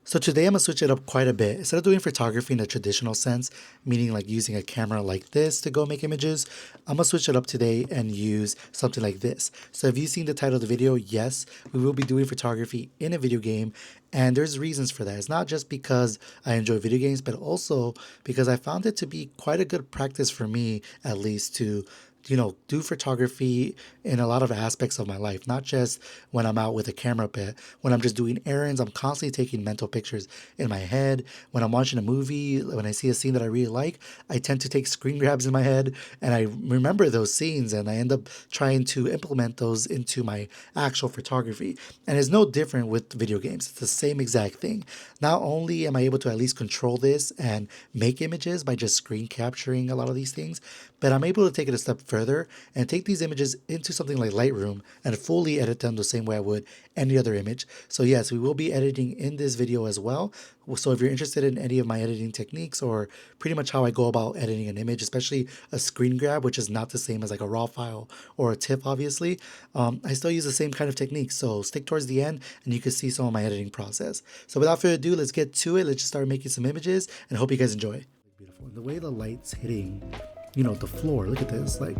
So today I'm gonna switch it up quite a bit. Instead of doing photography in a traditional sense, meaning like using a camera like this to go make images, I'm gonna switch it up today and use something like this. So have you seen the title of the video? Yes, we will be doing photography in a video game, and there's reasons for that. It's not just because I enjoy video games, but also because I found it to be quite a good practice for me, at least, to do photography in a lot of aspects of my life, not just when I'm out with a camera, but when I'm just doing errands. I'm constantly taking mental pictures in my head. When I'm watching a movie, when I see a scene that I really like, I tend to take screen grabs in my head and I remember those scenes and I end up trying to implement those into my actual photography. And it's no different with video games. It's the same exact thing. Not only am I able to at least control this and make images by just screen capturing a lot of these things, but I'm able to take it a step further and take these images into something like Lightroom and fully edit them the same way I would any other image. So yes, we will be editing in this video as well. So if you're interested in any of my editing techniques or pretty much how I go about editing an image, especially a screen grab, which is not the same as like a raw file or a TIFF, obviously, I still use the same kind of techniques. So stick towards the end and you can see some of my editing process. So without further ado, let's get to it. Let's just start making some images and hope you guys enjoy. Beautiful. And the way the light's hitting, the floor, look at this, like,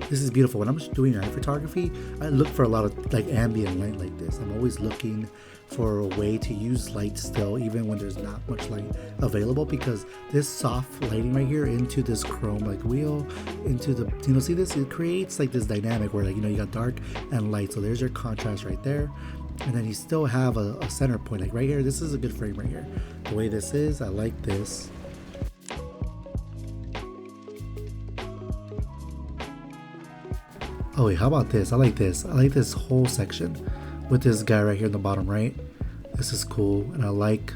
this is beautiful. When I'm just doing night photography, I look for a lot of like ambient light like this. I'm always looking for a way to use light still, even when there's not much light available, because this soft lighting right here into this chrome like wheel, into the, see this, it creates like this dynamic where like, you got dark and light. So there's your contrast right there. And then you still have a center point, like right here. This is a good frame right here. The way this is, I like this. Oh wait, how about this? I like this. I like this whole section with this guy right here in the bottom right. This is cool, and I like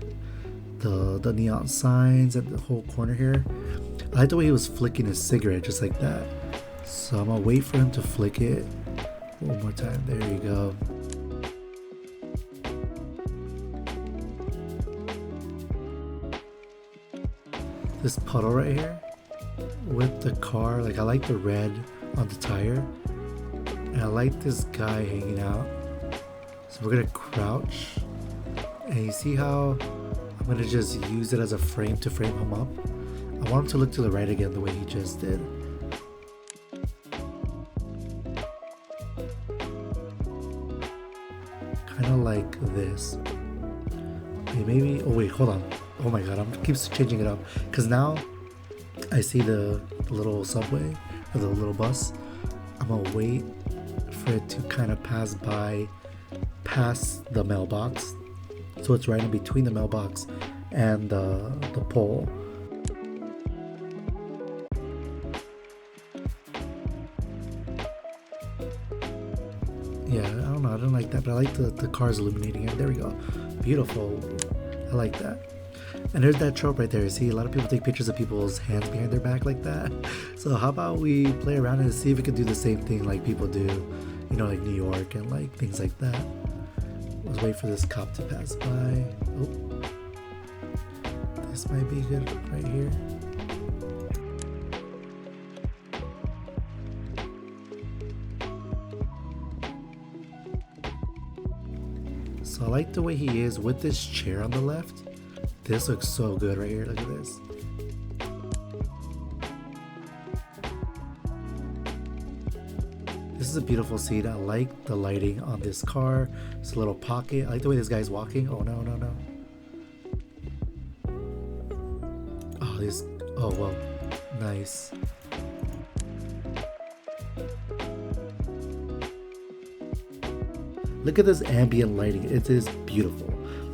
the neon signs and the whole corner here. I like the way he was flicking his cigarette just like that. So I'm gonna wait for him to flick it one more time. There you go. This puddle right here with the car, like I like the red on the tire. And I like this guy hanging out. So we're gonna crouch. And you see how I'm gonna just use it as a frame to frame him up. I want him to look to the right again the way he just did. Kind of like this. Maybe, oh wait, hold on. Oh my god, I'm keeps changing it up. Because now I see the little subway or the little bus. I'm gonna wait for it to kind of pass past the mailbox, so it's right in between the mailbox and the pole. Yeah, I don't know, I don't like that, but I like the cars illuminating it. There we go, beautiful. I like that. And there's that trope right there. See, a lot of people take pictures of people's hands behind their back like that. So how about we play around and see if we can do the same thing like people do, like New York and like things like that. Let's wait for this cop to pass by. Oh, this might be good right here. So I like the way he is with this chair on the left. This looks so good right here. Look at this. This is a beautiful scene. I like the lighting on this car. It's a little pocket. I like the way this guy's walking. Oh no, no, no. Oh, this. Oh, well. Nice. Look at this ambient lighting. It is beautiful.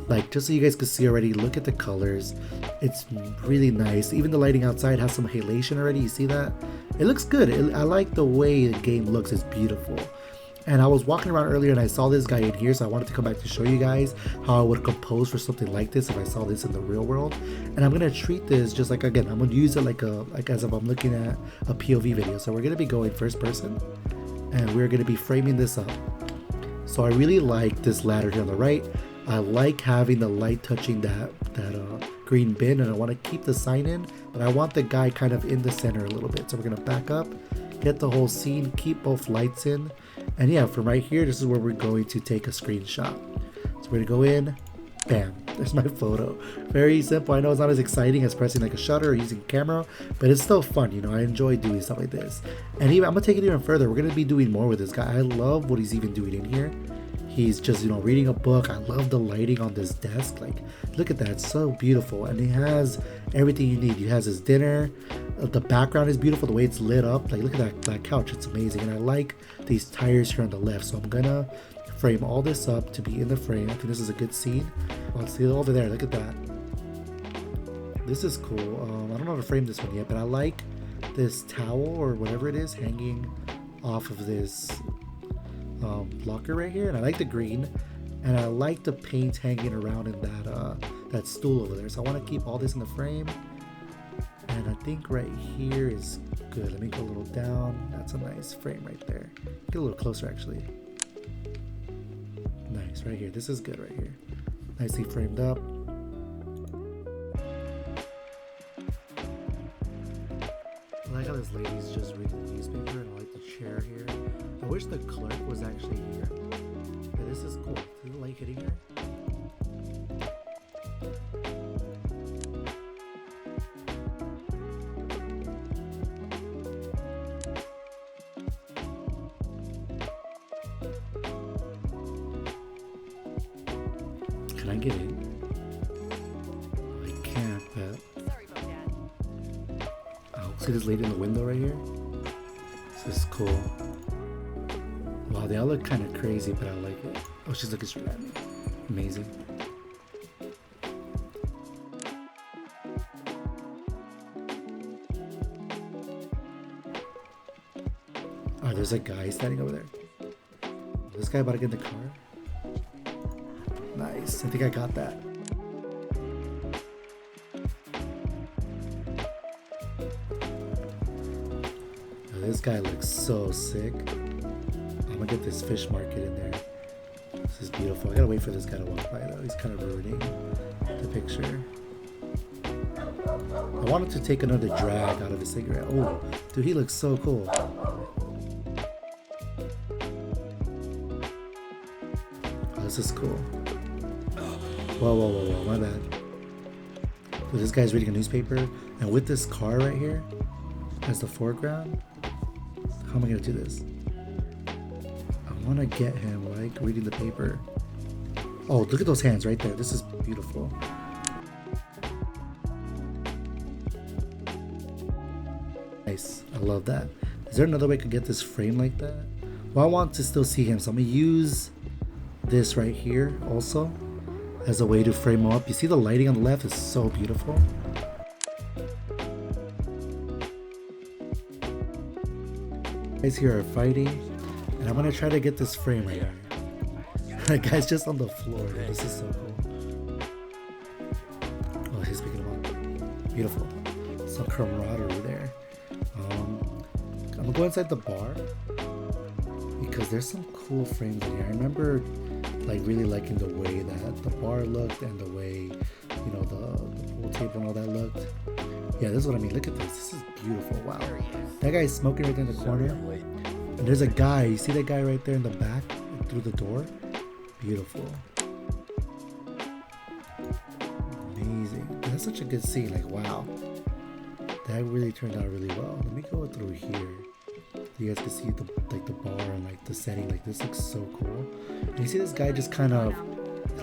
Like, just so you guys can see already, look at the colors. It's really nice. Even the lighting outside has some halation already. You see that? It looks good. I like the way the game looks. It's beautiful. And I was walking around earlier and I saw this guy in here, so I wanted to come back to show you guys how I would compose for something like this if I saw this in the real world. And I'm gonna treat this just like, again, I'm gonna use it like as if I'm looking at a POV video. So we're gonna be going first person and we're gonna be framing this up. So I really like this ladder here on the right. I like having the light touching that green bin, and I want to keep the sign in, but I want the guy kind of in the center a little bit. So we're gonna back up, get the whole scene, keep both lights in, and yeah, from right here, this is where we're going to take a screenshot. So we're gonna go in, Bam, there's my photo. Very simple. I know it's not as exciting as pressing like a shutter or using a camera, but it's still fun, you know. I enjoy doing stuff like this. And even I'm gonna take it even further. We're gonna be doing more with this guy. I love what he's even doing in here. He's just, you know, reading a book. I love the lighting on this desk. Like, look at that, it's so beautiful. And he has everything you need. He has his dinner. The background is beautiful, the way it's lit up. Like, look at that couch, it's amazing. And I like these tires here on the left, so I'm gonna frame all this up to be in the frame. I think this is a good scene. I'll see it over there, look at that. This is cool. I don't know how to frame this one yet, but I like this towel or whatever it is hanging off of this locker right here, and I like the green, and I like the paint hanging around in that stool over there. So I want to keep all this in the frame, and I think right here is good. Let me go a little down. That's a nice frame right there. Get a little closer actually. Nice, right here. This is good right here. Nicely framed up. I like how this lady's just reading the newspaper, and I like the chair here. I wish the clerk was actually here. But this is cool. See the light hitting her? Can I get in? I can't, but... Sorry about that. Oh, see this lady in the window right here? This is cool. Wow, they all look kind of crazy, but I like it. Oh, she's looking straight at me. Amazing. Oh, there's a guy standing over there. This guy about to get in the car. Nice. I think I got that. Oh, this guy looks so sick. I'm gonna get this fish market in there. This is beautiful. I gotta wait for this guy to walk by though. He's kind of ruining the picture. I wanted to take another drag out of his cigarette. Oh, dude, he looks so cool. Oh, this is cool. Whoa, my bad. So this guy's reading a newspaper, and with this car right here as the foreground, how am I gonna do this? I wanna get him like reading the paper. Oh, look at those hands right there. This is beautiful. Nice, I love that. Is there another way I could get this frame like that? Well, I want to still see him, so I'm gonna use this right here also as a way to frame him up. You see the lighting on the left is so beautiful. Guys here are fighting, and I'm gonna try to get this frame right here. That guy's just on the floor. This is so cool. Oh, he's picking him up. Beautiful. Some camaraderie there. I'm gonna go inside the bar because there's some cool frames in here. I remember like really liking the way that the bar looked and the way, you know, the pool table and all that looked. Yeah, this is what I mean. Look at this. This is beautiful. Wow. That guy's smoking right there in the corner. And there's a guy. You see that guy right there in the back through the door? Beautiful. Amazing. That's such a good scene. Like, wow. That really turned out really well. Let me go through here. You guys can see the bar and like the setting. Like, this looks so cool. And you see this guy just kind of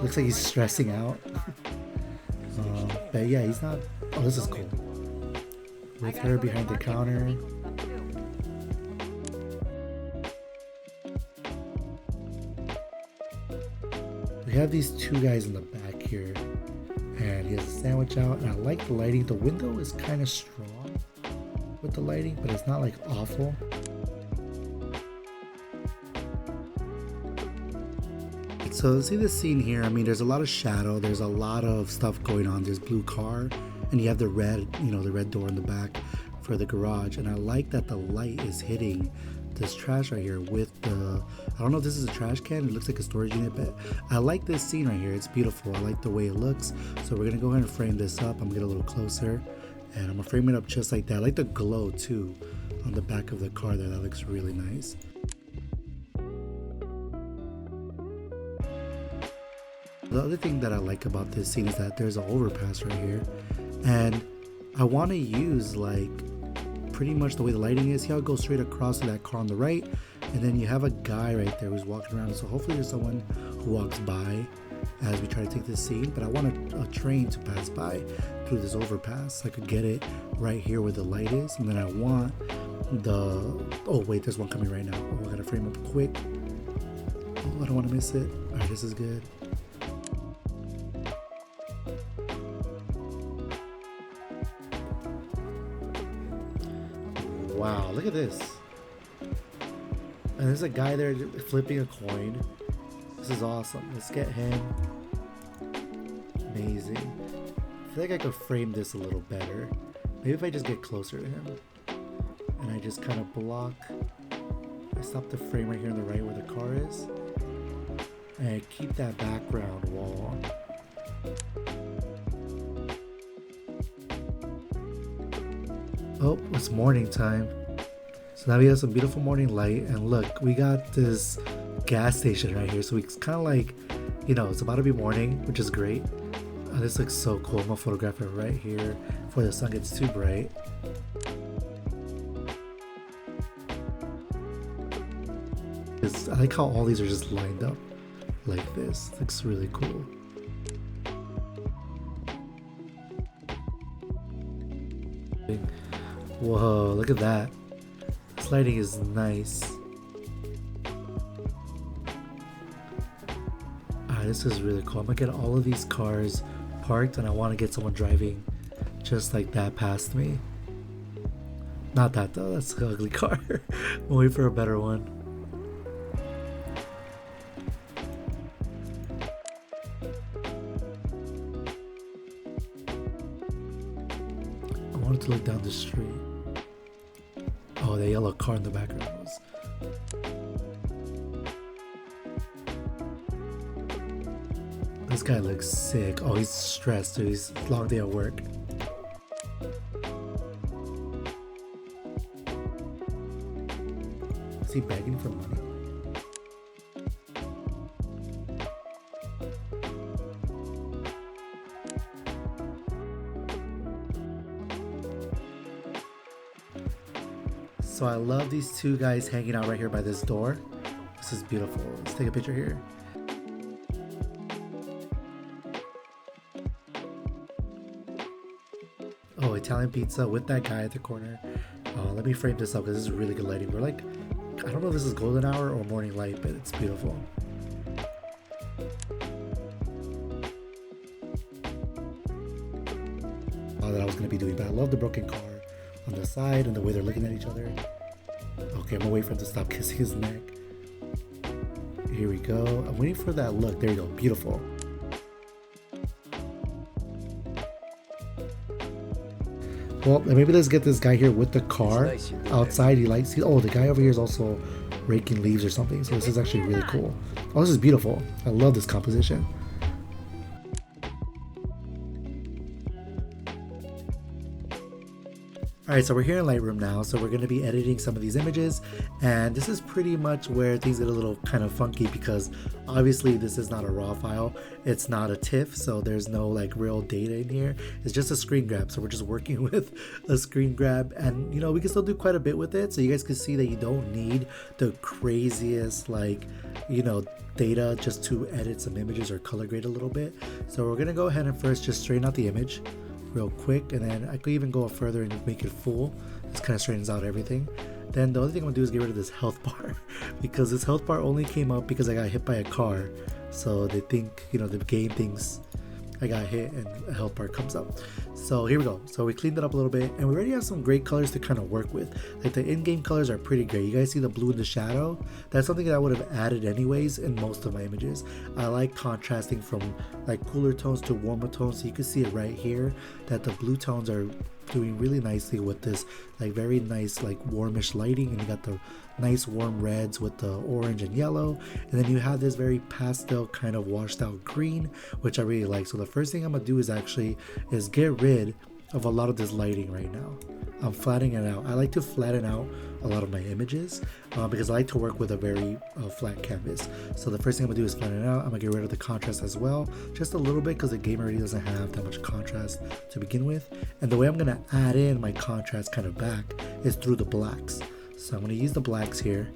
looks like he's stressing out. But yeah, he's not. Oh, this is cool. With her behind the counter. We have these two guys in the back here, and he has a sandwich out, and I like the lighting. The window is kind of strong with the lighting, but it's not like awful. So see this scene here, I mean, there's a lot of shadow, there's a lot of stuff going on. There's blue car, and you have the red, you know, the red door in the back for the garage. And I like that the light is hitting this trash right here with the, I don't know if this is a trash can, it looks like a storage unit, but I like this scene right here. It's beautiful. I like the way it looks. So we're gonna go ahead and frame this up. I'm gonna get a little closer, and I'm gonna frame it up just like that. I like the glow too on the back of the car there. That looks really nice. the other thing that I like about this scene is that there's an overpass right here, and I want to use like pretty much the way the lighting is. Here I'll go straight across to that car on the right, and then you have a guy right there who's walking around, so hopefully there's someone who walks by as we try to take this scene. But I want a train to pass by through this overpass so I could get it right here where the light is. And then I want oh wait, there's one coming right now. Oh, I gotta frame up quick. Oh, I don't want to miss it. All right, this is good. Wow, look at this. And there's a guy there flipping a coin. This is awesome. Let's get him. Amazing. I feel like I could frame this a little better. Maybe if I just get closer to him. And I just kind of block. I stop the frame right here on the right where the car is. And I keep that background wall. Oh, it's morning time. So now we have some beautiful morning light, and look, we got this gas station right here. So it's kind of like, you know, it's about to be morning, which is great. This looks so cool. I'm gonna photograph it right here before the sun gets too bright. I like how all these are just lined up like this. It looks really cool. Whoa, look at that. This lighting is nice. Alright, this is really cool. I'm gonna get all of these cars parked, and I want to get someone driving just like that past me. Not that though, that's an ugly car. I'm waiting for a better one. I wanted to look down the street. Oh, the yellow car in the background was. This guy looks sick. Oh, he's stressed, so he's a long day at work. Is he begging for money? So I love these two guys hanging out right here by this door. This is beautiful. Let's take a picture here. Oh, Italian pizza with that guy at the corner. Let me frame this up because this is really good lighting. We're like, I don't know if this is golden hour or morning light, but it's beautiful. That I was going to be doing, but I love the broken car on the side and the way they're looking at each other. Okay, I'm gonna wait for him to stop kissing his neck. Here we go. I'm waiting for that look. There you go. Beautiful. Well, maybe let's get this guy here with the car outside. He likes. Oh, the guy over here is also raking leaves or something. So this is actually really cool. Oh, this is beautiful. I love this composition. Alright, so we're here in Lightroom now, so we're going to be editing some of these images, and this is pretty much where things get a little kind of funky because obviously this is not a raw file, it's not a TIFF, so there's no like real data in here, it's just a screen grab, so we're just working with a screen grab, and you know, we can still do quite a bit with it, so you guys can see that you don't need the craziest like, you know, data just to edit some images or color grade a little bit. So we're going to go ahead and first just straighten out the image real quick, and then I could even go further and make it full. This kind of straightens out everything. Then the other thing I'm gonna do is get rid of this health bar because this health bar only came up because I got hit by a car, so they think, you know, the game thinks I got hit and a health bar comes up. So here we go. So we cleaned it up a little bit, and we already have some great colors to kind of work with. Like the in-game colors are pretty great. You guys see the blue in the shadow? That's something that I would have added anyways in most of my images. I like contrasting from like cooler tones to warmer tones, so you can see it right here that the blue tones are doing really nicely with this like very nice like warmish lighting, and you got the nice warm reds with the orange and yellow, and then you have this very pastel kind of washed out green, which I really like. So the first thing I'm gonna do is get rid of a lot of this lighting right now. I'm flattening it out. I like to flatten out a lot of my images because I like to work with a very flat canvas. So the first thing I'm gonna do is flatten it out. I'm gonna get rid of the contrast as well, just a little bit, because the game already doesn't have that much contrast to begin with. And the way I'm gonna add in my contrast kind of back is through the blacks. So I'm gonna use the blacks here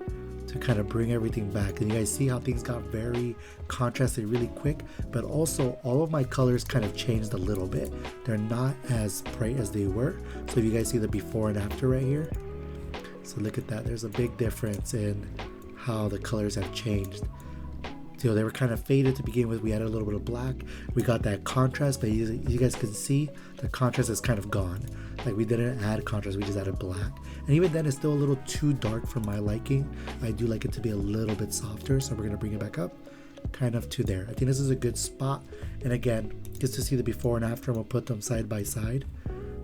to kind of bring everything back. And you guys see how things got very contrasted really quick, but also all of my colors kind of changed a little bit. They're not as bright as they were. So if you guys see the before and after right here, so look at that, there's a big difference in how the colors have changed. So they were kind of faded to begin with. We added a little bit of black. We got that contrast, but you guys can see the contrast is kind of gone. Like, we didn't add contrast, we just added black. And even then, it's still a little too dark for my liking. I do like it to be a little bit softer, so we're gonna bring it back up, kind of to there. I think this is a good spot. And again, just to see the before and after, we'll put them side by side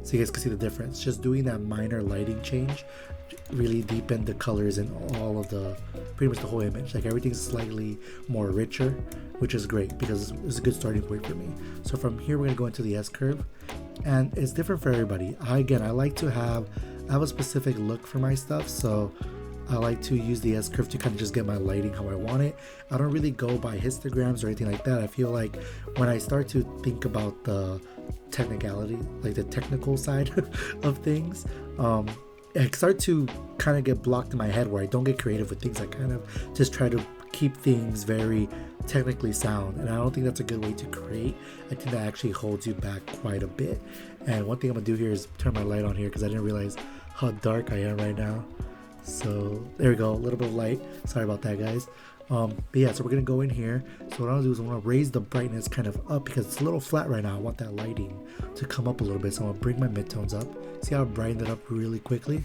so you guys can see the difference. Just doing that minor lighting change really deepened the colors in all of the, pretty much the whole image. Like, everything's slightly more richer, which is great because it's a good starting point for me. So from here, we're gonna go into the S curve, and it's different for everybody. I like to have a specific look for my stuff, so I like to use the S curve to kind of just get my lighting how I want it. I don't really go by histograms or anything like that. I feel like when I start to think about the technicality, like the technical side of things, I start to kind of get blocked in my head where I don't get creative with things. I kind of just try to keep things very technically sound, and I don't think that's a good way to create. I think that actually holds you back quite a bit. And one thing I'm gonna do here is turn my light on here because I didn't realize how dark I am right now. So there we go, a little bit of light. Sorry about that, guys. But yeah, so we're gonna go in here. So what I'll do is I'm gonna raise the brightness kind of up because it's a little flat right now. I want that lighting to come up a little bit. So I'm gonna bring my midtones up. See how I brightened it up really quickly?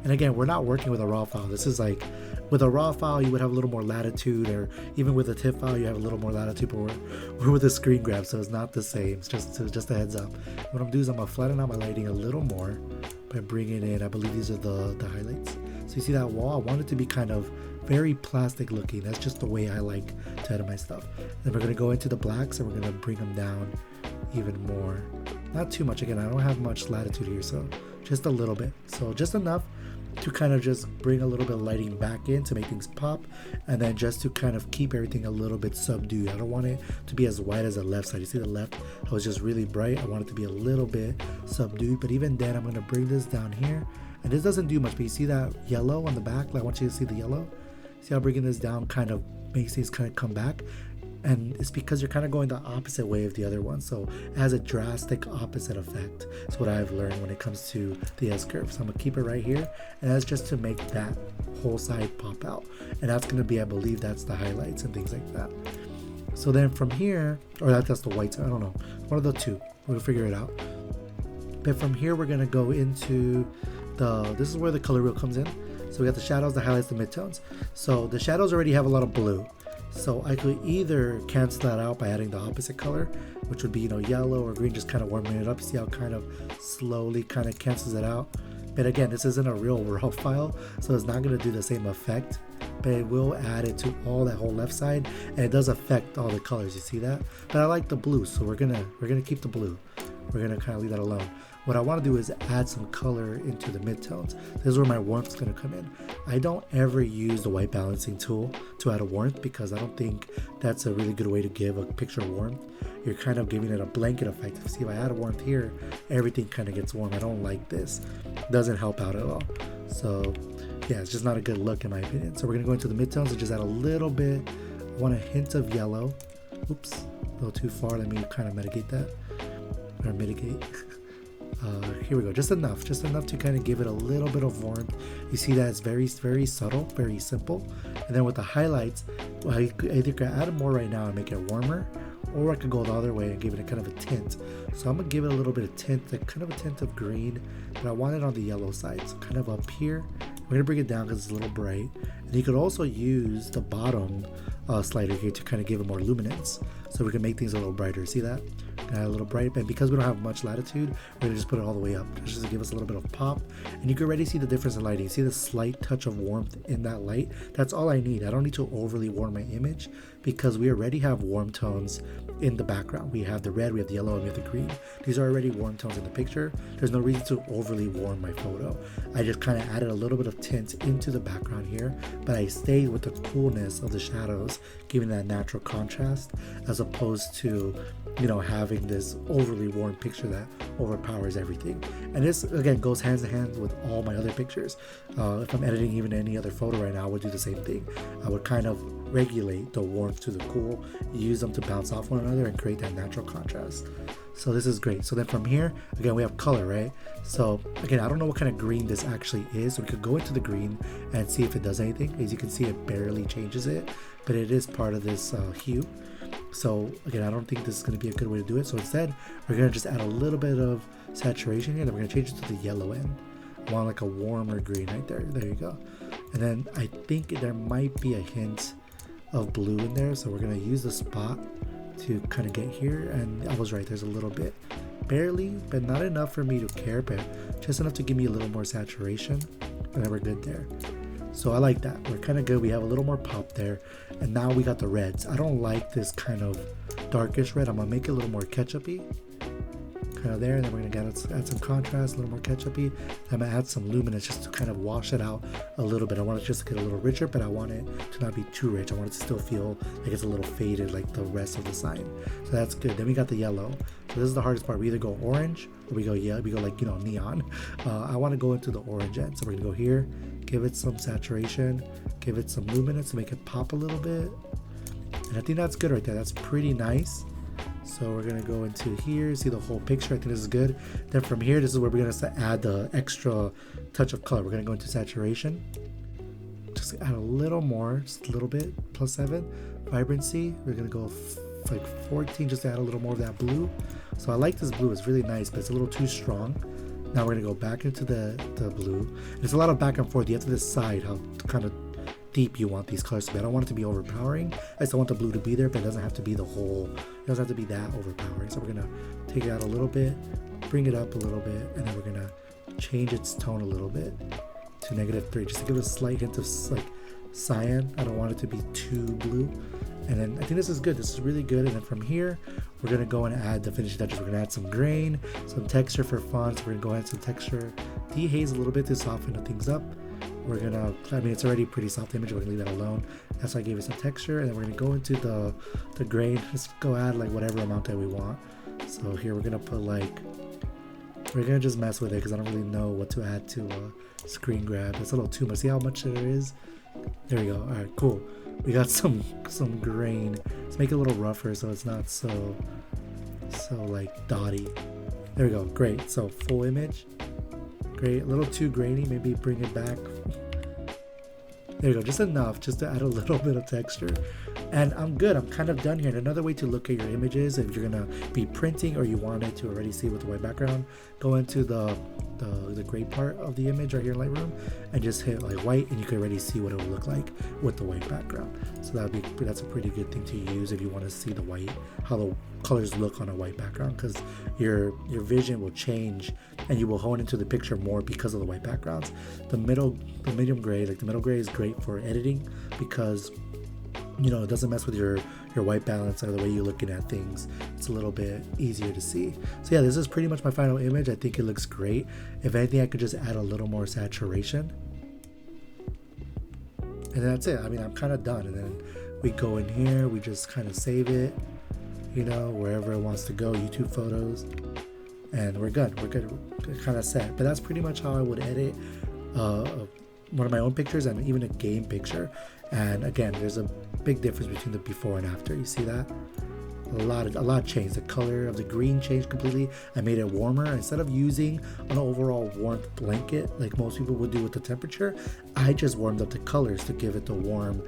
And again, we're not working with a raw file. This is like, with a raw file, you would have a little more latitude, or even with a TIFF file, you have a little more latitude, but we're with a screen grab, so it's not the same. It's just a heads up. What I'm gonna do is I'm gonna flatten out my lighting a little more by bringing in, I believe these are the highlights. So you see that wall? I want it to be kind of very plastic looking. That's just the way I like to edit my stuff. Then we're gonna go into the blacks and we're gonna bring them down even more. Not too much. Again, I don't have much latitude here, so just a little bit. So just enough to kind of just bring a little bit of lighting back in to make things pop, and then just to kind of keep everything a little bit subdued. I don't want it to be as white as the left side. You see the left, I was just really bright. I want it to be a little bit subdued, but even then I'm going to bring this down here, and this doesn't do much, but you see that yellow on the back? Like, I want you to see the yellow. See how bringing this down kind of makes these kind of come back? And it's because you're kind of going the opposite way of the other one, so it has a drastic opposite effect. That's what I've learned when it comes to the S curve. So I'm gonna keep it right here, and that's just to make that whole side pop out, and that's gonna be, I believe that's the highlights and things like that. So then from here, or that's the white side, I don't know, one of the two, we'll figure it out. But from here we're gonna go into this is where the color wheel comes in. So we got the shadows, the highlights, the midtones. So the shadows already have a lot of blue. So I could either cancel that out by adding the opposite color, which would be, yellow or green, just kind of warming it up. See how it kind of slowly kind of cancels it out. But again, this isn't a real raw file, so it's not going to do the same effect, but it will add it to all that whole left side, and it does affect all the colors. You see that? But I like the blue, so we're gonna keep the blue. We're gonna kind of leave that alone. What I want to do is add some color into the midtones. This is where my warmth is going to come in. I don't ever use the white balancing tool to add a warmth because I don't think that's a really good way to give a picture warmth. You're kind of giving it a blanket effect. See, if I add a warmth here, everything kind of gets warm. I don't like this. It doesn't help out at all. So yeah, it's just not a good look in my opinion. So we're going to go into the midtones and just add a little bit. I want a hint of yellow. Oops, a little too far. Let me kind of mitigate that. Or mitigate. Here we go, just enough to kind of give it a little bit of warmth. You see that it's very, very subtle, very simple. And then with the highlights, well, I either could add more right now and make it warmer, or I could go the other way and give it a kind of a tint. So I'm gonna give it a little bit of tint, like kind of a tint of green, but I want it on the yellow side, so kind of up here. We're gonna bring it down because it's a little bright. And you could also use the bottom slider here to kind of give it more luminance, so we can make things a little brighter. See that? A little bright, and because we don't have much latitude, we're gonna just put it all the way up just to give us a little bit of pop. And you can already see the difference in lighting. See the slight touch of warmth in that light? That's all I need. I don't need to overly warm my image because we already have warm tones in the background. We have the red, we have the yellow, and we have the green. These are already warm tones in the picture. There's no reason to overly warm my photo. I just kind of added a little bit of tint into the background here, but I stayed with the coolness of the shadows, giving that natural contrast, as opposed to, you know, having this overly warm picture that overpowers everything. And this again goes hands in hand with all my other pictures. If I'm editing even any other photo right now, I would do the same thing. I would kind of regulate the warmth to the cool, use them to bounce off one another and create that natural contrast. So this is great. So then from here, again, we have color, right? So again, I don't know what kind of green this actually is. So we could go into the green and see if it does anything. As you can see, it barely changes it, but it is part of this hue. So again, I don't think this is going to be a good way to do it. So instead, we're going to just add a little bit of saturation here. Then we're going to change it to the yellow end. I want like a warmer green right there. There you go. And then I think there might be a hint of blue in there. So we're going to use the spot to kind of get here. And I was right. There's a little bit. Barely, but not enough for me to care, but just enough to give me a little more saturation. And then we're good there. So I like that. We're kind of good. We have a little more pop there. And now we got the reds. I don't like this kind of darkish red. I'm going to make it a little more ketchup-y. Kind of there. And then we're going to add some contrast, a little more ketchup-y. I'm going to add some luminance just to kind of wash it out a little bit. I want it just to get a little richer, but I want it to not be too rich. I want it to still feel like it's a little faded like the rest of the sign. So that's good. Then we got the yellow. So this is the hardest part. We either go orange or we go like, you know, neon. I want to go into the orange end. So we're going to go here. Give it some saturation, give it some luminance to make it pop a little bit. And I think that's good right there. That's pretty nice. So we're gonna go into here, see the whole picture. I think this is good. Then from here, this is where we're gonna add the extra touch of color. We're gonna go into saturation. Just add a little more, just a little bit, +7. Vibrancy, we're gonna go like 14, just to add a little more of that blue. So I like this blue, it's really nice, but it's a little too strong. Now we're gonna go back into the blue. There's a lot of back and forth. You have to decide how kind of deep you want these colors to be. I don't want it to be overpowering. I still want the blue to be there, but it doesn't have to be the whole, it doesn't have to be that overpowering. So we're gonna take it out a little bit, bring it up a little bit, and then we're gonna change its tone a little bit to -3, just to give it a slight hint of like cyan. I don't want it to be too blue. And then I think this is good. This is really good. And then from here, we're going to go and add the finishing touches. We're going to add some grain, some texture for fun. So we're going to go ahead and some texture, dehaze a little bit to soften things up. We're going to, I mean, it's already a pretty soft image. We're going to leave that alone. That's why I gave it some texture. And then we're going to go into the grain. Just go add like whatever amount that we want. So here we're going to put like, we're going to just mess with it because I don't really know what to add to screen grab. It's a little too much. See how much there is? There we go. All right, cool. We got some grain. Let's make it a little rougher so it's not so like dotty. There we go. Great. So full image. Great. A little too grainy. Maybe bring it back. There you go. Just enough just to add a little bit of texture. And I'm good. I'm kind of done here. And another way to look at your images, if you're going to be printing or you want it to already see with the white background, go into the gray part of the image right here in Lightroom and just hit like white, and you can already see what it will look like with the white background. So that's a pretty good thing to use if you want to see the white, how the colors look on a white background, because your vision will change and you will hone into the picture more because of the white backgrounds. The medium gray is great for editing because, you know, it doesn't mess with your white balance or the way you're looking at things. It's a little bit easier to see. So yeah, this is pretty much my final image. I think it looks great. If anything, I could just add a little more saturation. And that's it. I mean, I'm kind of done. And then we go in here, we just kind of save it, you know, wherever it wants to go, YouTube photos. And we're good. We're kind of set. But that's pretty much how I would edit one of my own pictures and even a game picture. And again, there's a big difference between the before and after. You see that? A lot changed. The color of the green changed completely. I made it warmer. Instead of using an overall warmth blanket like most people would do with the temperature, I just warmed up the colors to give it the warm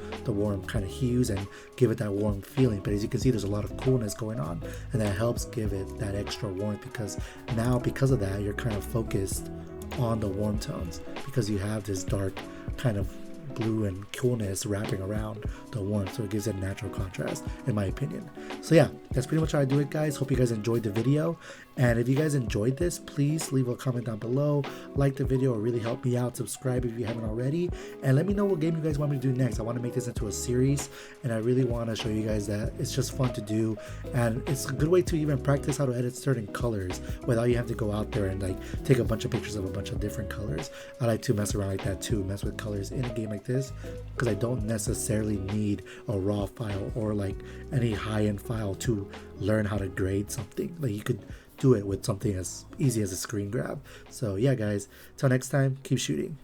kind of hues and give it that warm feeling. But as you can see, there's a lot of coolness going on, and that helps give it that extra warmth, because now, because of that, you're kind of focused on the warm tones because you have this dark kind of blue and coolness wrapping around the warmth, so it gives it a natural contrast, in my opinion. So yeah, that's pretty much how I do it, guys. Hope you guys enjoyed the video, and if you guys enjoyed this, please leave a comment down below, like the video, it really helped me out. Subscribe if you haven't already, and let me know what game you guys want me to do next. I want to make this into a series, and I really want to show you guys that it's just fun to do, and it's a good way to even practice how to edit certain colors without you have to go out there and like take a bunch of pictures of a bunch of different colors. I like to mess around like that too, mess with colors in a game like this, because I don't necessarily need a raw file or like any high-end file to learn how to grade something. Like you could do it with something as easy as a screen grab. So yeah, guys, till next time, keep shooting.